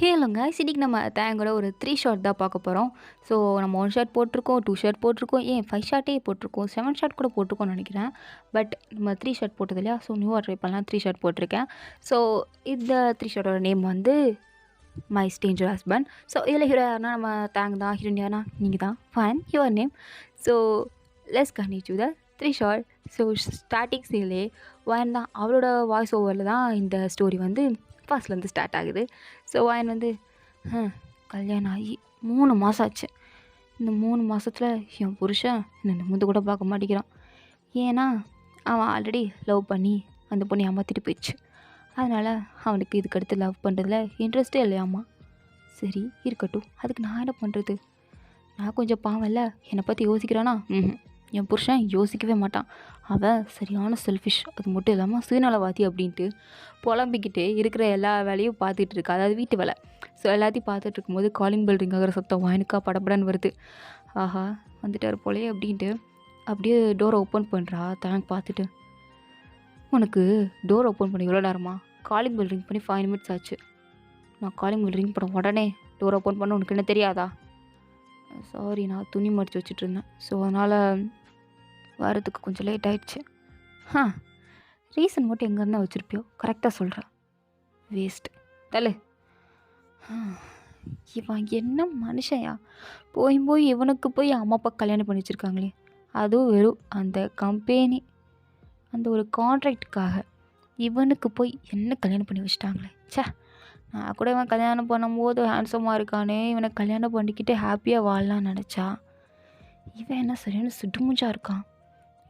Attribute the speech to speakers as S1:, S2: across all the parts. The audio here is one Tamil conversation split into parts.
S1: ஹேலோங்க இன்னைக்கு நம்ம தேங்கோட ஒரு 3 ஷாட் தான் பார்க்க போகிறோம். ஸோ நம்ம 1 ஷாட் போட்டிருக்கோம், 2 ஷாட் போட்டிருக்கோம், ஏன் 5 ஷாட்டே போட்டிருக்கோம், 7 ஷாட் கூட போட்டிருக்கோம்னு நினைக்கிறேன். பட் நம்ம 3 ஷாட் போட்டது இல்லையா? ஸோ நியூவாக ட்ரை பண்ணலாம். 3 ஷாட் போட்டிருக்கேன். ஸோ இந்த 3 ஷாட்டோட நேம் வந்து மை ஸ்ட்ரேஞ்சர் ஹஸ்பண்ட். ஸோ இதில் ஹீரோ யாருன்னா நம்ம தேங் தான், ஹீரோயின் யாருன்னா நீங்கள் தான். Fine, your name. So let's continue the 3 shot. So starting சீன்லேயே வயன் தான், அவளோட வாய்ஸ் ஓவரில் தான் இந்த ஸ்டோரி வந்து ஃபர்ஸ்ட்லேருந்து ஸ்டார்ட் ஆகுது. ஸோ வயன் வந்து கல்யாணம் ஆகி 3 மாதம் ஆச்சு. இந்த 3 மாதத்தில் என் புருஷன் என்னை நிமிர்ந்து கூட பார்க்க மாட்டேங்கிறான். ஏன்னா அவன் ஆல்ரெடி லவ் பண்ணி அந்த பொண்ணை ஏமாற்றிட்டு போயிடுச்சு. அதனால் அவனுக்கு இதுக்கடுத்து லவ் பண்ணுறதுல இன்ட்ரெஸ்ட்டே இல்லையாம்மா. சரி இருக்கட்டும், அதுக்கு நான் என்ன பண்ணுறது? நான் கொஞ்சம் பாவம்ல, என்னை பற்றி யோசிக்கிறானா? என் புருஷன் யோசிக்கவே மாட்டான். அவன் சரியான செல்ஃபிஷ், அது மட்டும் இல்லாமல் சுயநலவாதி அப்படின்ட்டு புலம்பிக்கிட்டு இருக்கிற எல்லா வேலையும் பார்த்துட்டு இருக்கா. அதாவது வீட்டு வேலை. ஸோ எல்லாத்தையும் பார்த்துட்டு இருக்கும்போது காலிங் பெல் ரிங் ஆகிற சத்தம் வாயனுக்கா படப்படன்னு வருது. ஆஹா வந்துட்டார் போலே அப்படின்ட்டு அப்படியே டோரை ஓப்பன் பண்ணுறா. தேங்க் பார்த்துட்டு, உனக்கு டோர் ஓப்பன் பண்ணி எவ்வளோ நேரமா? காலிங் பெல் ரிங் பண்ணி 5 நிமிட்ஸ் ஆச்சு. நான் காலிங் பெல் ரிங் பண்ண உடனே டோர் ஓப்பன் பண்ண உனக்கு என்ன தெரியாதா? சாரி, நான் துணி மடித்து வச்சுட்டு இருந்தேன். ஸோ அதனால் வரதுக்கு கொஞ்சம் லேட் ஆகிடுச்சு. ரீசன் மட்டும் எங்கே இருந்தால் வச்சுருப்பியோ கரெக்டாக சொல்கிறேன். வேஸ்ட் தலை. இவன் என்ன மனுஷன்யா? போய் இவனுக்கு போய் அம்மா அப்பா கல்யாணம் பண்ணி வச்சுருக்காங்களே, அதுவும் வெறும் அந்த கம்பெனி அந்த ஒரு கான்ட்ராக்டுக்காக இவனுக்கு போய் என்ன கல்யாணம் பண்ணி வச்சுட்டாங்களே. சே, நான் கூட இவன் கல்யாணம் பண்ணும்போது ஹேண்ட்ஸமாக இருக்கானே, இவனை கல்யாணம் பண்ணிக்கிட்டு ஹாப்பியாக வாழலான்னு நினச்சா, இவன் என்ன சரியான சுட்டுமுஞ்சாக இருக்கான்.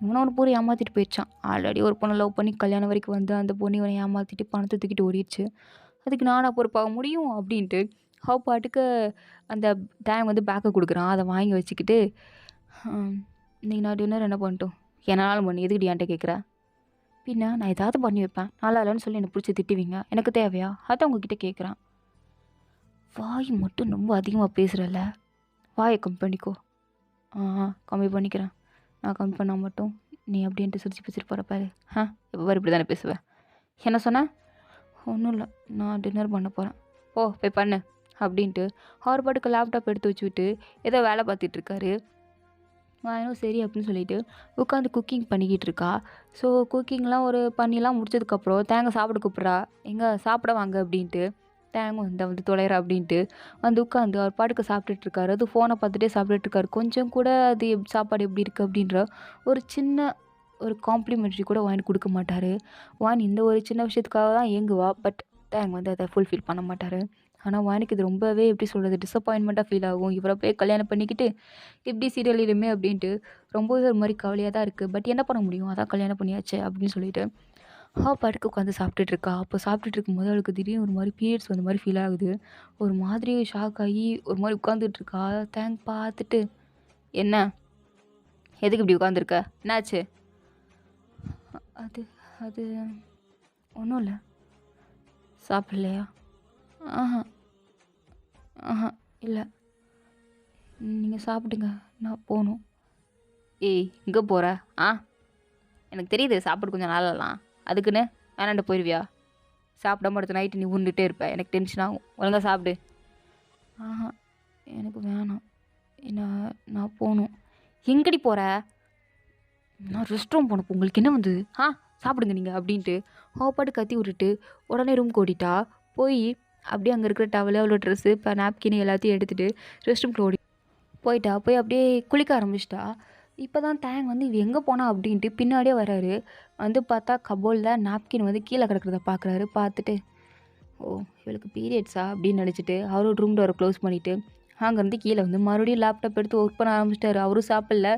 S1: இவனை ஒரு பொண்ணு ஏமாற்றிட்டு போயிடுச்சான். ஆல்ரெடி ஒரு பொண்ணை லவ் பண்ணி கல்யாணம் வரைக்கும் வந்து அந்த பொண்ணு இவனை ஏமாற்றிட்டு பணத்தை தூக்கிட்டு ஓடிடுச்சு. அதுக்கு நானாக பொறுப்பாக முடியும் அப்படின்ட்டு அவள் பாட்டுக்கு அந்த டேம் வந்து பேக்கை கொடுக்குறான். அதை வாங்கி வச்சுக்கிட்டு, இன்றைக்கி நான் டின்னர் என்ன பண்ணிட்டோம்? என்னாலும் பண்ணி எதுக்கிட்டு என்கிட்ட கேட்குற? பின்ன நான் ஏதாவது பண்ணி வைப்பேன், நல்லா இல்லைன்னு சொல்லி என்னை பிடிச்சி திட்டுவீங்க, எனக்கு தேவையா? அதை உங்ககிட்ட கேட்குறான். வாய் மட்டும் ரொம்ப அதிகமாக பேசுகிறல்ல, வாயை கம்மி பண்ணிக்கோ. கம்மி பண்ணிக்கிறேன். நான் கம்மி பண்ணால் மட்டும் நீ அப்படின்ட்டு சிரிச்சு பேசிட்டு போகிற பாரு. எப்போ இப்படி தானே பேசுவேன். என்ன சொன்ன? ஒன்றும் இல்லை, நான் டின்னர் பண்ண போகிறேன், போய் பண்ணு அப்படின்ட்டு அவர் பாட்டுக்கு லேப்டாப் எடுத்து வச்சுக்கிட்டு ஏதோ வேலை பார்த்துட்ருக்காரு. வாயனும் சரி அப்படின்னு சொல்லிட்டு உட்காந்து குக்கிங் பண்ணிக்கிட்டு இருக்கா. ஸோ குக்கிங்லாம் பண்ணிலாம் முடிச்சதுக்கப்புறம் தேங்காய் சாப்பிட கூப்பிட்றா. எங்கே சாப்பிட வாங்க அப்படின்ட்டு. தேங்கும் இந்த வந்து தொலைகிறா அப்படின்ட்டு வந்து உட்காந்து அவர் பாட்டுக்கு சாப்பிட்டுட்ருக்காரு. அது ஃபோனை பார்த்துட்டே சாப்பிட்டுட்ருக்காரு. கொஞ்சம் கூட அது சாப்பாடு எப்படி இருக்குது அப்படின்ற ஒரு சின்ன ஒரு காம்ப்ளிமெண்ட்ரி கூட வாங்கி கொடுக்க மாட்டார். இந்த ஒரு சின்ன விஷயத்துக்காக தான் ஏங்குவா. பட் தேங் வந்து அதை ஃபுல்ஃபில் பண்ண மாட்டார். ஆனால் வாணிக்கு இது ரொம்பவே எப்படி சொல்கிறது, டிசப்பாயின்மெண்ட்டாக ஃபீல் ஆகும். இவரை போய் கல்யாணம் பண்ணிக்கிட்டு எப்படி சீரியல் இடுமே அப்படின்ட்டு ரொம்பவே ஒரு மாதிரி கவலையாக தான் இருக்குது. பட் என்ன பண்ண முடியும், அதான் கல்யாணம் பண்ணியாச்சு அப்படின்னு சொல்லிட்டு பாட்டுக்கு உட்காந்து சாப்பிட்டுட்ருக்கா. அப்போ சாப்பிட்டுட்டு இருக்கும்போது அவளுக்கு திடீர்னு ஒரு மாதிரி பீரியட்ஸ் வந்த மாதிரி ஃபீல் ஆகுது. ஒரு மாதிரி ஷாக் ஆகி ஒரு மாதிரி உட்காந்துட்ருக்கா. தேங்க் பார்த்துட்டு, என்ன எதுக்கு இப்படி உட்காந்துருக்க, என்னாச்சு? அது அது ஒன்றும் இல்லை. சாப்பிட்லையா? ஆஹா ஆஹா இல்லை, நீங்கள் சாப்பிடுங்க, நான் போகணும். ஏய் இங்கே போகிற? எனக்கு தெரியுது சாப்பாடு கொஞ்சம் நாளலாம், அதுக்குன்னு வேணாண்ட போயிடுவியா? சாப்பிடாம அடுத்த நைட்டு நீ உண்டுகிட்டே இருப்ப, எனக்கு டென்ஷன் ஆகும். ஒழுங்காக சாப்பிடு. ஆஹா எனக்கு வேணாம், நான் போகணும். எங்கடி போகிற? நான் ரெஸ்ட் ரூம் போனப்போ உங்களுக்கு என்ன வந்தது? சாப்பிடுங்க நீங்கள் அப்படின்ட்டு பாட்டு கத்தி விட்டுட்டு உடனே ரூம்க்கு ஓடிட்டா. போய் அப்படியே அங்கே இருக்கிற டவலு, அவ்வளோ ட்ரெஸ்ஸு, இப்போ நாப்கின் எல்லாத்தையும் எடுத்துகிட்டு ரெஸ்ட் ரூம்க்கு போயிட்டா. போய் அப்படியே குளிக்க ஆரம்பிச்சிட்டா. இப்போ தான் தேங் வந்து இவ எங்கே போனா அப்படின்ட்டு பின்னாடியே வராரு. வந்து பார்த்தா கபோலில் நாப்கின் வந்து கீழே கிடக்கிறத பார்க்குறாரு. பார்த்துட்டு, இவளுக்கு பீரியட்ஸா அப்படின்னு நினச்சிட்டு அவரோட ரூம் டோரை க்ளோஸ் பண்ணிவிட்டு அங்கேருந்து கீழே வந்து மறுபடியும் லேப்டாப் எடுத்து ஒர்க் பண்ண ஆரம்பிச்சிட்டாரு. அவரும் சாப்பிடல,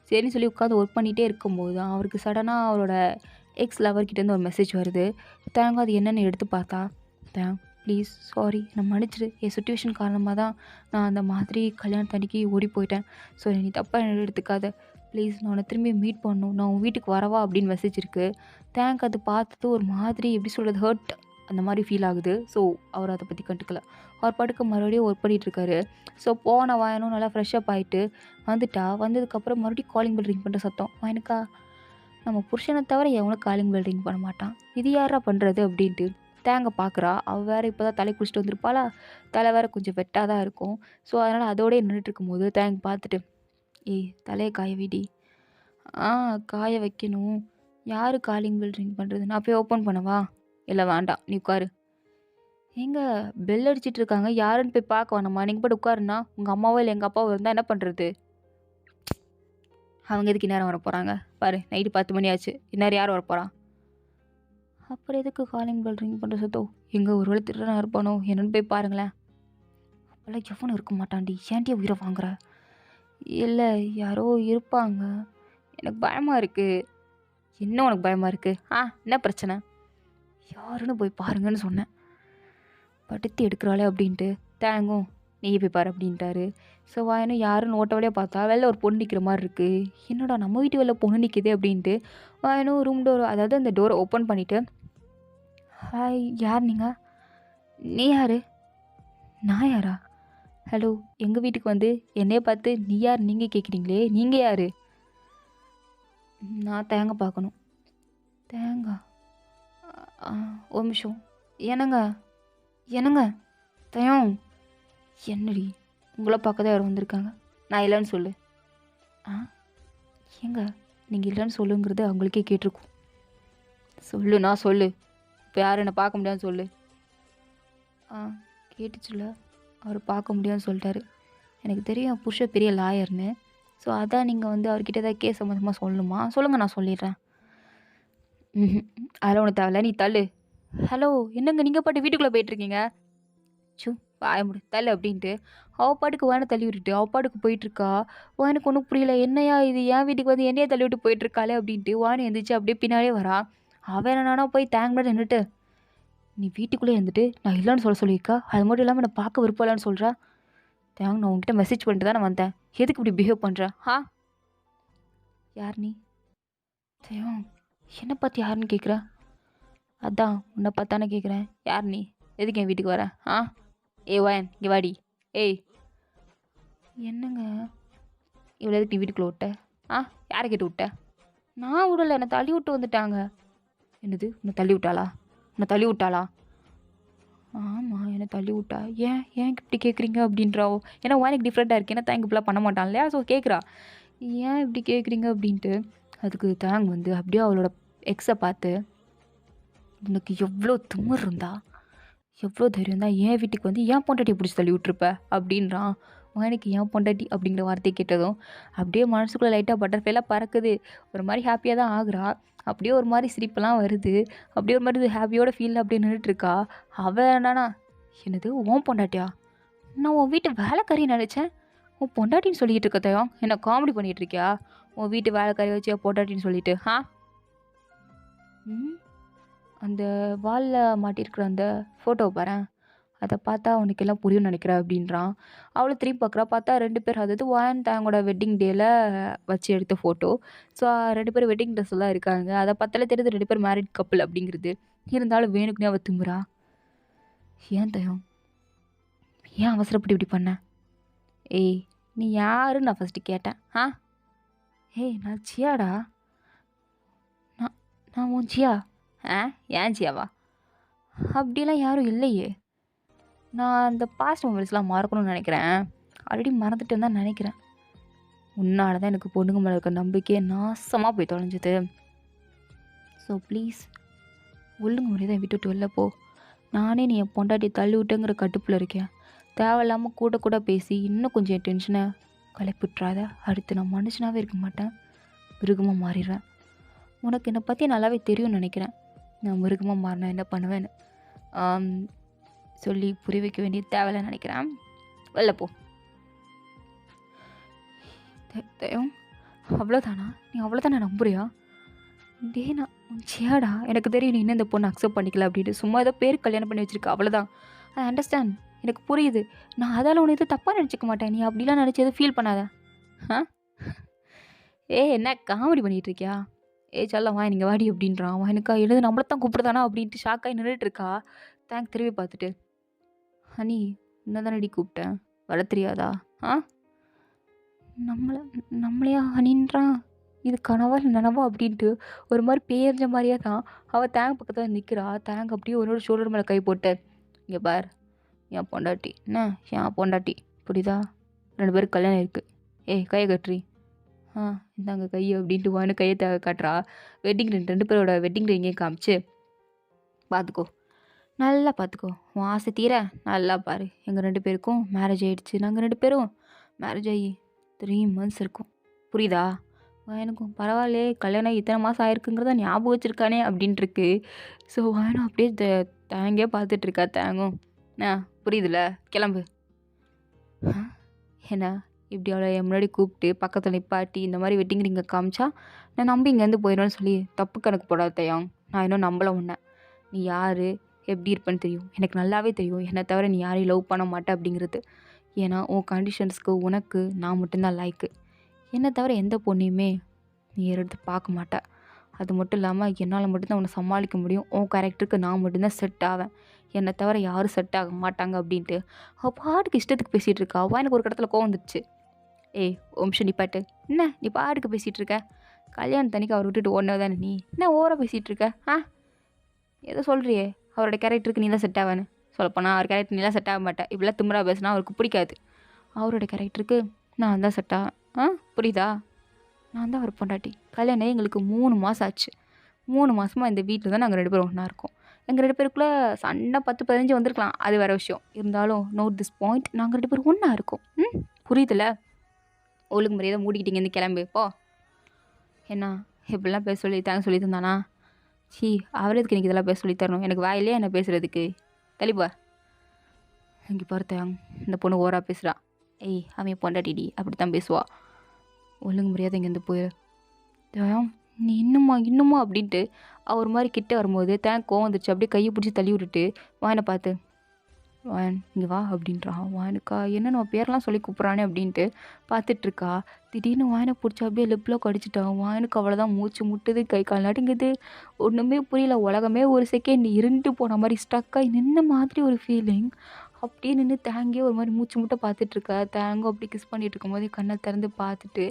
S1: சரின்னு சொல்லி உட்காந்து ஒர்க் பண்ணிகிட்டே இருக்கும்போது தான் அவருக்கு சடனாக அவரோட எக்ஸ் லவர்கிட்டேருந்து ஒரு மெசேஜ் வருது. தேங்க அது என்னென்னு எடுத்து பார்த்தா, தேங் ப்ளீஸ் சாரி, நான் மன்னிச்சிடு, என் சுச்சுவேஷன் காரணமாக தான் நான் அந்த மாதிரி கல்யாணத்தன்னைக்கு ஓடி போயிட்டேன். ஸோ நீ தப்பாக எடுத்துக்காத ப்ளீஸ், நான் உன்னை திரும்பி மீட் பண்ணணும், நான் உன் வீட்டுக்கு வரவா அப்படின்னு மெசேஜ் இருக்குது. தேங்க் அது பார்த்துட்டு ஒரு மாதிரி எப்படி சொல்கிறது, ஹர்ட் அந்த மாதிரி ஃபீல் ஆகுது. ஸோ அவர் அதை பற்றி கண்டுக்கல. அவர் பாட்டுக்கு மறுபடியும் ஒர்க் பண்ணிகிட்ருக்காரு. ஸோ போன வாயனும் நல்லா ஃப்ரெஷ்அப் ஆகிட்டு வந்துட்டா. வந்ததுக்கப்புறம் மறுபடியும் காலிங் பெல் ரிங் பண்ணுற சத்தம். வாயனுக்கா, நம்ம புருஷனை தவிர எவனும் காலிங் பெல் ரிங் பண்ண மாட்டான், இது யாரா பண்ணுறது அப்படின்ட்டு தேங்காய் பார்க்குறா. அவள் வேறு இப்போ தான் தலைக்கு குளிச்சுட்டு வந்திருப்பாளா, தலை வேறு கொஞ்சம் வெட்டாக தான் இருக்கும். ஸோ அதனால் அதோடயே நின்றுட்டு இருக்கும்போது தேங்காய் பார்த்துட்டு, ஏய் தலையை காய விடி. ஆ காய வைக்கணும். யார் காலிங் பெல் ரிங் பண்ணுறது? நான் போய் ஓப்பன் பண்ணவா? இல்லை வேண்டாம், நீ உட்காரு. ஏங்க பெல் அடிச்சிட்டு இருக்காங்க, யாருன்னு போய் பார்க்க வேணாமா? நீங்கள் போய்ட்டு உட்காருன்னா உங்கள் அம்மாவோ இல்லை எங்கள் அப்பாவோ இருந்தால் என்ன பண்ணுறது? அவங்க எதுக்கு இந்நேரம் வர போகிறாங்க? பாரு நைட்டு 10 மணி ஆச்சு, இந்நேரம் யார் வர போகிறா? அப்புறம் எதுக்கு காலிங் பெல் ரிங் பண்ணுற சத்தம்? எங்கே ஒரு வேளை திருடனா இருப்பானோ என்னன்னு போய் பாருங்களேன். அப்போல்லாம் எவனும் இருக்க மாட்டான்டி, ஏன்டி உயிரை வாங்குற? இல்லை யாரோ இருப்பாங்க, எனக்கு பயமாக இருக்குது. என்ன உனக்கு பயமாக இருக்குது? என்ன பிரச்சனை? யாருன்னு போய் பாருங்கன்னு சொன்னேன். படுத்தி எடுக்கிறாளே அப்படின்ட்டு தேங்கும் நீயே போய் பாரு அப்படின்ட்டாரு. ஸோ வாயனும் யாருன்னு ஓட்ட வழியாக பார்த்தா வெளில ஒரு பொண்ணு நிற்கிற மாதிரி இருக்குது. என்னடா நம்ம வீட்டு வெளில பொண்ணு நிற்கிது அப்படின்ட்டு வாயனும் ரூம் டோர், அதாவது அந்த டோரை ஓப்பன் பண்ணிவிட்டு, ஹாய் யார் நீங்கள்? நீ யார்? நான் யாரா? ஹலோ, எங்கள் வீட்டுக்கு வந்து என்னையே பார்த்து நீ யார் நீங்கள் கேட்குறீங்களே, நீங்கள் யார்? நான் தேங்காய் பார்க்கணும். தேங்காய்? ஒரு நிமிஷம். என்னங்க என்னங்க தயம், என்னடி உங்களை பார்க்க தான் யாரும் வந்திருக்காங்க, நான் இல்லைன்னு சொல்லு. ஏங்க நீங்கள் இல்லைன்னு சொல்லுங்கிறது அவங்களுக்கே கேட்டிருக்கும். சொல்லுண்ணா சொல்லு, இப்போ யார் என்னை பார்க்க முடியாதுன்னு சொல்லு. கேட்டுச்சுல, அவர் பார்க்க முடியாதுன்னு சொல்லிட்டாரு. எனக்கு தெரியும் புருஷன் பெரிய லாயர்னு. ஸோ அதான் நீங்கள் வந்து அவர்கிட்ட ஏதாவது கேஸ் சம்மந்தமாக சொல்லணுமா? சொல்லுங்கள், நான் சொல்லிடுறேன். அதெல்லாம் ஒன்று தேவையில்ல, நீ தள்ளு. ஹலோ, என்னங்க நீங்கள் பாட்டு வீட்டுக்குள்ளே போயிட்டுருக்கீங்க? வாய முடி தள்ளு அப்படின்ட்டு அவள் பாட்டுக்கு வேனை தள்ளி விட்டுட்டு அவள் பாட்டுக்கு போயிட்டுருக்கா. வானுக்கு ஒன்றும் புரியல, என்னையா இது என் வீட்டுக்கு வந்து என்னையே தள்ளி விட்டு போயிட்டுருக்காளே அப்படின்ட்டு வானு எழுந்திரிச்சு அப்படியே பின்னாடியே வரா. அவன் என்னன்னா போய் தேங்காய் நின்றுட்டு, நீ வீட்டுக்குள்ளே இருந்துட்டு நான் இல்லைன்னு சொல்லியிருக்கா, அது மட்டும் இல்லாமல் என்னை பார்க்க விருப்பம்லான்னு சொல்கிறா. தேங்க நான் உங்ககிட்ட மெசேஜ் பண்ணிட்டு தான் நான் வந்தேன், எதுக்கு இப்படி பிஹேவ் பண்ணுறேன்? யார் நீ? தேவம் என்னை பார்த்து யாருன்னு கேட்குற? அதான் உன்னை பார்த்தானே கேட்குறேன், யார் நீ? எதுக்கு என் வீட்டுக்கு வர? வாயன் இங்கே வாடி. ஏய் என்னங்க இவ்வளோ எதுக்கு நீ வீட்டுக்குள்ளே விட்ட? யாரை கேட்டு விட்ட? நான் விடலை, என்னை தள்ளி விட்டு வந்துட்டாங்க. என்னது உன்னை தள்ளி விட்டாளா? உன்னை தள்ளி விட்டாளா? ஆமாம் என்னை தள்ளி விட்டா. ஏன் இப்படி கேட்குறீங்க அப்படின்றாவோ, ஏன்னா வாய்க்கு டிஃப்ரெண்ட்டாக இருக்குது, ஏன்னா தேங்க் இப்படிலாம் பண்ண மாட்டான் இல்லையா? ஸோ கேட்குறா ஏன் இப்படி கேட்குறீங்க அப்படின்ட்டு. அதுக்கு தேங் வந்து அப்படியே அவளோட எக்ஸை பார்த்து, உனக்கு எவ்வளோ திமிர் இருந்தா, எவ்வளோ தைரியம் தான் என் வீட்டுக்கு வந்து ஏன் பொண்டாட்டியை பிடிச்சி தள்ளி விட்டுருப்ப அப்படின்றான். எனக்கு ஏன் பொண்டாட்டி அப்படிங்கிற வார்த்தையை கேட்டதும் அப்படியே மனசுக்குள்ளே லைட்டாக பட்டர்ஃப்ளைலாம் பறக்குது. ஒரு மாதிரி ஹாப்பியாக தான் ஆகுறா. அப்படியே ஒரு மாதிரி சிரிப்பெல்லாம் வருது. அப்படியே ஒரு மாதிரி ஹாப்பியோட ஃபீல் அப்படியே நின்றுட்டுருக்கா. அவள் என்னன்னா, என்னது உன் பொண்டாட்டியா? நான் உன் வீட்டு வேலைக்காரி நினச்சேன், உன் பொண்டாட்டின்னு சொல்லிக்கிட்டு இருக்க தயம், என்ன காமெடி பண்ணிகிட்டு இருக்கியா? உன் வீட்டு வேலைக்காரி வச்சு பொண்டாட்டின்னு சொல்லிட்டு அந்த வாலில் மாட்டியிருக்கிற அந்த ஃபோட்டோவை பாரேன், அதை பார்த்தா உனக்கு எல்லாம் புரியும்னு நினைக்கிறேன் அப்படின்றான். அவளை திரும்பி பார்க்குறா. பார்த்தா 2 பேர், அதாவது வான் தேங்கோட வெட்டிங் டேயில் வச்சு எடுத்த ஃபோட்டோ. ஸோ 2 பேர் வெட்டிங் ட்ரெஸ்ஸில் தான் இருக்காங்க. அதை பார்த்தாலே தெரியுது 2 பேர் மேரிட் கப்புள் அப்படிங்கிறது. இருந்தாலும் வேணுக்குனே அவள் திமுறா. ஏன் தயம், ஏன் அவசரப்பட்டு இப்படி பண்ண? ஏய் நீ யாருன்னு நான் ஃபஸ்ட்டு கேட்டேன். ஏய் நான் ஜியாடா. நான் உன் ஜியா. ஏன் ஜியாவா? அப்படிலாம் யாரும் இல்லையே. நான் அந்த பாஸ்ட் மொமெண்ட்ஸ்லாம் மறக்கணும்னு நினைக்கிறேன். ஆல்ரெடி மறந்துட்டேன்னு தான் நினைக்கிறேன். உன்னால தான் எனக்கு பொண்ணுங்க மேலே இருக்க நம்பிக்கையே நாசமாக போய் தொலைஞ்சுது. ஸோ ப்ளீஸ் ஒழுங்கு முறை தான் விட்டுட்டு வெளில போ. நானே நீ என் பொண்டாட்டி தள்ளி விட்டுங்கிற கட்டுப்பில் இருக்கேன். தேவையில்லாமல் கூட பேசி இன்னும் கொஞ்சம் டென்ஷனை கிளப்பிட்றாத. அடுத்து நான் மனுஷனாகவே இருக்க மாட்டேன், மிருகமாக மாறிடுறேன். உனக்கு என்னை பற்றி நல்லாவே தெரியும்னு நினைக்கிறேன், நான் மிருகமாக மாறினா என்ன பண்ணுவேன்னு. சொல்லி புரிய வைக்க வேண்டிய தேவையில்லைன்னு நினைக்கிறேன். வெளில போ. தயம் அவ்வளோதானா? நீ அவ்வளோதானே நம்புறியா? டே நான் சியாடா, எனக்கு தெரியும் நீ இன்னும் இந்த பொண்ணு அக்செப்ட் பண்ணிக்கல அப்படின்ட்டு. சும்மா ஏதோ பேர் கல்யாணம் பண்ணி வச்சுருக்க, அவ்வளோதான். ஐ அண்டர்ஸ்டாண்ட், எனக்கு புரியுது. நான் அதால் உன்னை எதுவும் தப்பாக நினச்சிக்க மாட்டேன். நீ அப்படிலாம் நினச்சி எதுவும் ஃபீல் பண்ணாத. என்ன காமெடி பண்ணிகிட்டு இருக்கியா? செல்லம் வா நீங்கள் வாடி அப்படின்றான். அவன் எனக்கா எழுது நம்மளை தான் கூப்பிடுதானா அப்படின்ட்டு ஷாக்காகி நின்றுட்டு இருக்கா. தேங்க் திரும்பி பார்த்துட்டு, ஹனி என்ன தானடி கூப்பிட்டேன், வர தெரியாதா? நம்மளையா ஹனின்றான்? இது கனவா இல்லை நனவா அப்படின்ட்டு ஒரு மாதிரி பேரிஞ்ச மாதிரியே தான் அவள் தேங்க பக்கத்தில் நிற்கிறா. தேங்க அப்படியே உன்னோட ஷோல்டர் மேலே கை போட்டு, இங்கே பார், என் பொண்டாட்டி என்ன, என் பொண்டாட்டி புரியுதா, 2 பேருக்கு கல்யாணம் இருக்குது, ஏய் கையை கட்டுறி, இந்தாங்க கை அப்படின்ட்டு வான்னு கையை காட்டுறா. வெட்டிங் ரிங் 2 பேரோட வெட்டிங் ரிங்கே காமிச்சு, பார்த்துக்கோ நல்லா பார்த்துக்கோ, உன் ஆசை தீர நல்லா பாரு, எங்கள் 2 பேருக்கும் மேரேஜ் ஆகிடுச்சு, நாங்கள் 2 பேரும் மேரேஜ் ஆகி 3 months இருக்கும், புரியுதா, எனக்கும் பரவாயில்லையே கல்யாணம் ஆகி இத்தனை மாதம் ஆயிருக்குங்கிறத ஞாபகம் வச்சுருக்கானே அப்படின்ட்டுருக்கு. ஸோ வாயனும் அப்படியே தேங்கே பார்த்துட்ருக்கா. தேங்கும் புரியுதுல, கிளம்பு. ஏன்னா இப்படி அவளை என் முன்னாடி கூப்பிட்டு பக்கத்தில் நிப்பாட்டி இந்த மாதிரி வெட்டிங் ரிங்கை காமிச்சா நான் நம்பி இங்கேருந்து போயிடுவேன்னு சொல்லி தப்பு கணக்கு போடாத தயாங். நான் இன்னும் நம்பலை உன்னை. நீ யார் எப்படி இருப்பேன்னு தெரியும், எனக்கு நல்லாவே தெரியும். என்னை தவிர நீ யாரையும் லவ் பண்ண மாட்டே அப்படிங்கிறது. ஏன்னா உன் கண்டிஷன்ஸ்க்கு உனக்கு நான் மட்டும்தான் லைக்கு. என்னை தவிர எந்த பொண்ணையுமே நீ எடுத்து பார்க்க மாட்டேன். அது மட்டும் இல்லாமல் என்னால் மட்டும்தான் உன்னை சமாளிக்க முடியும். உன் கேரக்டருக்கு நான் மட்டும்தான் செட் ஆவேன். என்னை தவிர யாரும் செட் ஆக மாட்டாங்க அப்படின்ட்டு அவள் பாட்டுக்கு இஷ்டத்துக்கு பேசிகிட்டு இருக்கா. அவள் எனக்கு ஒரு இடத்துல கோவம் வந்துடுச்சு. ஏய் நிமிஷம் நிப்பாட்டு, என்ன நீ பாட்டுக்கு பேசிகிட்டு இருக்க, கல்யாணத்தன்னைக்கு அவர் விட்டுட்டு ஓடனே தானே நீ என்ன ஓவராக பேசிகிட்டு இருக்க? எதோ சொல்கிறியே அவரோட கேரக்டருக்கு நீ தான் செட் ஆவேன்னு. சொல்லப்போனால் அவர் கேரக்டர் நீலாம் செட் ஆக மாட்டேன். இப்படிலாம் திமிரா பேசினா அவருக்கு பிடிக்காது. அவரோட கேரக்டருக்கு நான் தான் செட் ஆவேன். புரியுதா? நான் தான் அவர் பொண்டாட்டி. கல்யாணம் எங்களுக்கு 3 மாதம் ஆச்சு. 3 மாதமாக இந்த வீட்டில் தான் நாங்கள் 2 பேரும் ஒன்றா இருக்கோம். எங்கள் 2 பேருக்குள்ளே சண்டை 10-15 வந்திருக்கலாம், அது வேறு விஷயம். இருந்தாலும் நோட் திஸ் பாயிண்ட், நாங்கள் 2 பேரும் ஒன்றா இருக்கோம். புரியுதுல? ஒழுங்கு மரியாதை மூடிக்கிட்டீங்க இருந்து கிளம்பு போ. என்ன இப்படிலாம் பேச சொல்லி தாங்க சொல்லி தந்தானா? அவரே இதுக்கு எனக்கு இதெல்லாம் பேச சொல்லி தரணும்? எனக்கு வாயிலே என்ன பேசுகிறதுக்கு? தெளிப்பா இங்கே பார்த்தேன், இந்த பொண்ணு ஓரா பேசுகிறா. ஏய் அவன் பொண்டாட்டிடி அப்படி தான் பேசுவா. ஒழுங்கு மரியாதை இங்கேருந்து போயிரு. நீ இன்னுமா அப்படின்ட்டு அவர் மாதிரி கிட்ட வரும்போது தேங்க கோவம் வந்துச்சு. அப்படியே கையை பிடிச்சி தள்ளி விட்டுட்டு வாயனை பார்த்து, வாயன் இங்கே வா அப்படின்றான். வாயனுக்கா என்ன நம்ம பேரெல்லாம் சொல்லி கூப்பிட்றானே அப்படின்ட்டு பார்த்துட்ருக்கா. திடீர்னு வாயனை பிடிச்சா அப்படியே லிப்பில் கடிச்சிட்டான். வாயனுக்கு அவ்வளோதான், மூச்சு முட்டுது, கை கால் நடுங்குது, ஒன்றுமே புரியல. உலகமே ஒரு செகண்ட் இருண்டு போன மாதிரி ஸ்டக்காகி நின்ன மாதிரி ஒரு ஃபீலிங். அப்படியே நின்று தேங்கே ஒரு மாதிரி மூச்சு முட்டை பார்த்துட்ருக்கா. தேங்கும் அப்படி கிஸ் பண்ணிகிட்டு இருக்கும்போதே கண்ணை திறந்து பார்த்துட்டு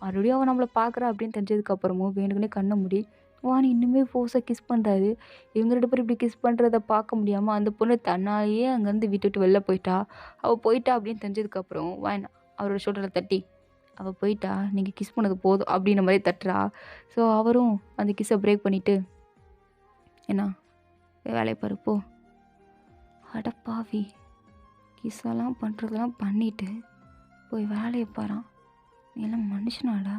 S1: மறுபடியும் அவன் நம்மளை பார்க்குறா அப்படின்னு தெரிஞ்சதுக்கப்புறமும் வேணுக்குன்னே கண்ணை மூடி வாணி இன்னுமே ஃபோர்ஸாக கிஸ் பண்ணுறாரு. இவங்க 2 பேரும் இப்படி கிஸ் பண்ணுறத பார்க்க முடியாமல் அந்த பொண்ணு தன்னாலேயே அங்கேருந்து விட்டுட்டு வெளில போயிட்டா. அவள் போயிட்டா அப்படின்னு தெரிஞ்சதுக்கப்புறம் வான் அவரோட ஷோல்டரில் தட்டி, அவள் போயிட்டா, நீங்கள் கிஸ் பண்ணது போதும் அப்படின்ற மாதிரி தட்டுறா. ஸோ அவரும் அந்த கிஸ்ஸை பிரேக் பண்ணிவிட்டு, என்ன வேலையை பாருப்போ, அடப்பாவி கிஸ்ஸெல்லாம் பண்ணுறதெல்லாம் பண்ணிவிட்டு போய் வேலையை பாரான், நீ எல்லாம் மனுஷனாடா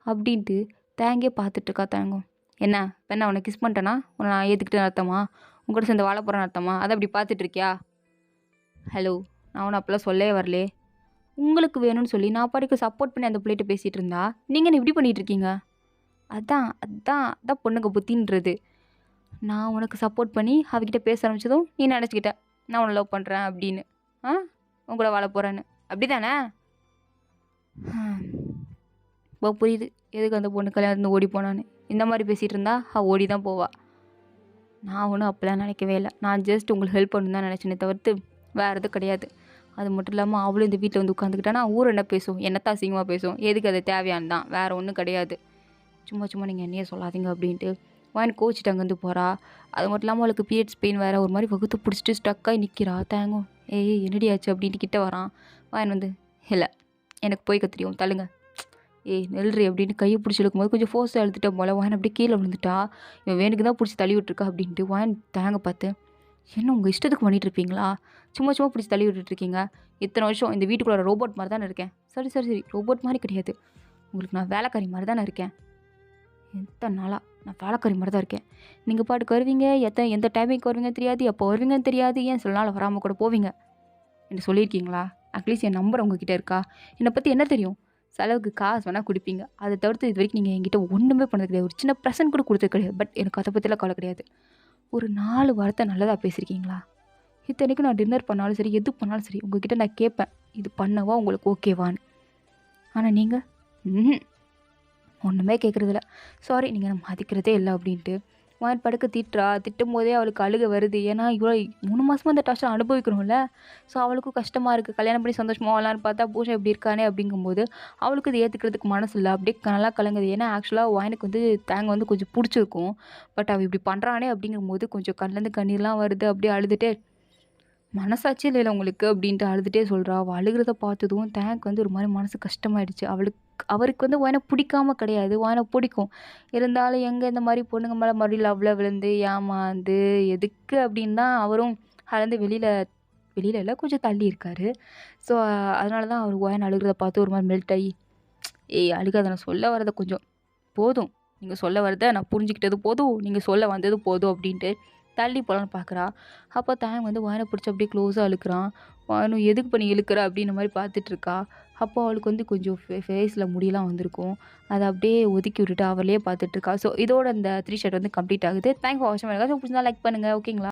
S1: அப்படின்ட்டு தேங்கே பார்த்துட்ருக்கா. தேங்கும் என்ன பெண்ணா உன்னை கிஸ் பண்ணிட்டேன்னா உன்னை நான் ஏற்றுக்கிட்டு அர்த்தமா, உங்கள்கிட்ட சேர்ந்து வாழ போகிறேன்னு அர்த்தமா, அதை அப்படி பார்த்துட்ருக்கியா? ஹலோ, நான் உன்னை அப்போல்லாம் சொல்லவே வரலே. உங்களுக்கு வேணும்னு சொல்லி நான் பாட்டுக்கு சப்போர்ட் பண்ணி அந்த பிள்ளைகிட்ட பேசிகிட்டு இருந்தா நீங்கள் என்ன இப்படி பண்ணிகிட்ருக்கீங்க? அதான் அதான் அதான் பொண்ணுங்க புத்தின்றது. நான் உனக்கு சப்போர்ட் பண்ணி அவகிட்ட பேச ஆரம்பிச்சதும் நீ நினச்சிக்கிட்ட நான் உன்னை லவ் பண்ணுறேன் அப்படின்னு, உங்களை வாழ போகிறேன்னு, அப்படி தானே? இப்போ புரியுது எதுக்கு அந்த பொண்ணு கல்யாணத்துலேருந்து ஓடி போனான்னு. இந்த மாதிரி பேசிகிட்டு இருந்தா அவள் ஓடி தான் போவா. நான் ஒன்றும் அப்போலாம் நினைக்கவே இல்லை. நான் ஜஸ்ட் உங்களுக்கு ஹெல்ப் பண்ணணும் தான் நினச்சினே தவிர்த்து வேறு எதுவும் கிடையாது. அது மட்டும் இல்லாமல் அவளும் இந்த வீட்டில் வந்து உட்காந்துக்கிட்டானா ஊர் என்ன பேசும், என்னத்தான் அசிங்கமாக பேசும், எதுக்கு அது தேவையானு தான், வேறு ஒன்றும் கிடையாது. சும்மா நீங்கள் என்னையே சொல்லாதீங்க அப்படின்ட்டு வாயின் கோச்சிட்டு அங்கேருந்து போகிறா. அது மட்டும் இல்லாமல் அவளுக்கு பீரியட்ஸ் பெயின் வேறு ஒரு மாதிரி வகுத்து பிடிச்சிட்டு ஸ்டக்காகி நிற்கிறா. தேங்கும் ஏய் என்னடி ஆச்சு அப்படின்ட்டு கிட்ட வரான். வாயின் வந்து இல்லை எனக்கு போய்க்க தெரியும் தள்ளுங்க, ஏய் நெல்றி அப்படின்னு கையை பிடிச்சி இழுக்கும்போது கொஞ்சம் ஃபோர்ஸாக எழுத்துட்டா போல. வாயின் அப்படியே கீழே விழுந்துட்டா. இவன் வேணுக்கு தான் பிடிச்சி தள்ளி விட்டுருக்கா அப்படின்ட்டு வாயின் தேங்க பார்த்து, என்ன உங்கள் இஷ்டத்துக்கு பண்ணிகிட்டு இருப்பீங்களா, சும்மா பிடிச்சி தள்ளி விட்டுட்ருக்கீங்க, இத்தனை வருஷம் இந்த வீட்டுக்குள்ளே ரோபோட் மாதிரி தானே இருக்கேன். சரி ரோபோட் மாதிரி கிடையாது, உங்களுக்கு நான் வேலைக்காரி மாதிரி தானே இருக்கேன். எத்தனை நாளாக நான் வேலைக்காரி மாதிரி தான் இருக்கேன். நீங்கள் பாட்டுக்கு வருவீங்க, எந்த டைமிங்க்கு வருவீங்க தெரியாது, எப்போ வருவீங்கன்னு தெரியாது, ஏன் சில நாள் வராமல் கூட போவீங்க என்று சொல்லியிருக்கீங்களா? அட்லீஸ்ட் என் நம்பர் உங்ககிட்ட இருக்கா? என்னை பற்றி என்ன தெரியும்? செலவுக்கு காசு வேணால் கொடுப்பீங்க, அதை தவிர்த்து இது வரைக்கும் நீங்கள் என்கிட்ட ஒன்றுமே பண்ணது கிடையாது. ஒரு சின்ன ப்ரெசன்ட் கூட கொடுத்தது கிடையாது. பட் எனக்கு அதை பற்றிலாம் கவலை கிடையாது. ஒரு 4 வார்த்தை நல்லதாக பேசியிருக்கீங்களா? இத்தனைக்கும் நான் டின்னர் பண்ணாலும் சரி எது பண்ணாலும் சரி உங்ககிட்ட நான் கேட்பேன், இது பண்ணவா உங்களுக்கு ஓகேவான்னு. ஆனால் நீங்கள் ஒன்றுமே கேட்குறதில்ல. சாரி நீங்கள் நான் மதிக்கிறதே இல்லை அப்படின்ட்டு வாயின் படுக்க திட்டுறா. திட்டும்போதே அவளுக்கு அழுகை வருது. ஏன்னா, இவ்வளோ 3 மாசமா இந்த டார்ச்சர் அனுபவிக்கிறோம்ல. ஸோ, அவளுக்கும் கஷ்டமா இருக்கு. கல்யாணம் பண்ணி சந்தோஷமா வாழலான்னு பார்த்தா, புருஷன் இப்படி இருக்கானே அப்படிங்கும்போது, அவளுக்கு இத ஏத்துக்கிறதுக்கு மனசு இல்ல. அப்படியே நல்லா கலங்குது. ஏன்னா, ஆக்சுவலா வாயினுக்கு வந்து தேங்க வந்து கொஞ்சம் புடிச்சிருக்கும். பட் அவ இப்படி பண்றானே அப்படிங்கும்போது, கொஞ்சம் கண்லேருந்து கண்ணீர்லாம் வருது. அப்படியே அழுதுட்டே, "மனசாட்சியே இல்லைல உங்களுக்கு?" அப்படின்ட்டு அழுதுட்டே சொல்றா. அவ அழுகுறத பார்த்ததும் தேங்க் வந்து ஒரு மாரி மனசு கஷ்டமாயிடுச்சு. அவருக்கு வந்து ஒயன பிடிக்காம கிடையாது. ஒயன பிடிக்கும். இருந்தாலும் எங்க இந்த மாரி பொண்ணுங்க மேல மறுபடியும் லவ்ல விழுந்து, ஏமாந்து, எதுக்கு அப்படின்னு தான் அவரும் அதுலேருந்து வெளியில வெளியில இல்ல கொஞ்சம் தள்ளி இருக்காரு. ஸோ, அதனால தான் அவர் ஒயன் அழுகுறத பார்த்து ஒரு மாரி மெல்ட் ஆயி, "ஏய் அழுகாத நான் சொல்ல வரத கொஞ்சம் போதும். நீங்க சொல்ல வரத நான் புரிஞ்சுக்கிட்டது போதும். நீங்க சொல்ல வந்தது போதும்" அப்படின்ட்டு தள்ளி போலான்னு பார்க்குறா. அப்போ தாயம் வந்து ஒயன பிடிச்சு அப்படியே க்ளோஸா இழுக்குறான். "வாயனு எதுக்கு பண்ணி இழுக்குற?" அப்படின்ற மாரி பார்த்துட்ருக்கா. அப்போ அவளுக்கு வந்து கொஞ்சம் ஃபேஸ்ல முடியெல்லாம் வந்திருக்கும். அத அப்படியே ஒதுக்கி விட்டுட்டு அவளையே பார்த்துட்ருக்கா. ஸோ இதோட இந்த 3 ஷாட் வந்து கம்ப்ளீட் ஆகுது. தேங்க்ஸ் ஃபார் வாட்சிங். My videos. பிடிச்சிருந்தா லைக் பண்ணுங்க. ஓகேங்களா?